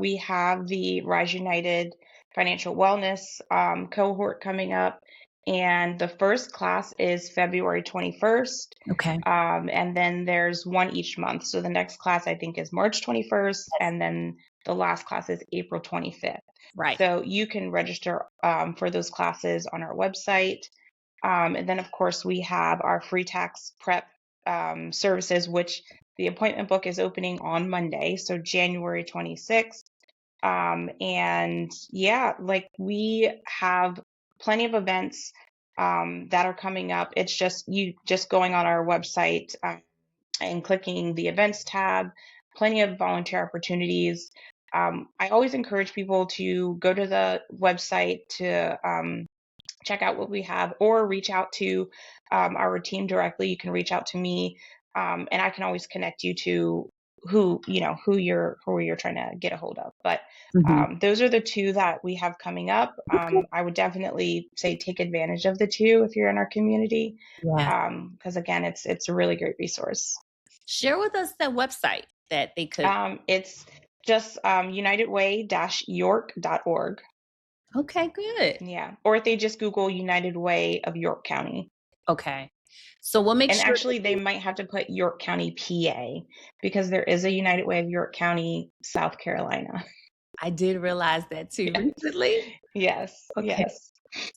we have the Rise United Financial Wellness cohort coming up. And the first class is February 21st. Okay. And then there's one each month. So the next class, I think, is March 21st. And then the last class is April 25th. Right. So you can register for those classes on our website. And then, of course, we have our free tax prep services, which the appointment book is opening on Monday, so January 26th. And yeah, like we have plenty of events that are coming up. It's just going on our website and clicking the events tab, plenty of volunteer opportunities. I always encourage people to go to the website to check out what we have, or reach out to our team directly. You can reach out to me, and I can always connect you to who you're trying to get a hold of. But those are the two that we have coming up. I would definitely say take advantage of the two if you're in our community, because again, it's a really great resource. Share with us the website that they could. It's just unitedway-york.org. Okay, good. Yeah. Or if they just Google United Way of York County. Okay. So we'll make sure. And actually, they might have to put York County, PA, because there is a United Way of York County, South Carolina. I did realize that too recently. Yes. Okay. Yes.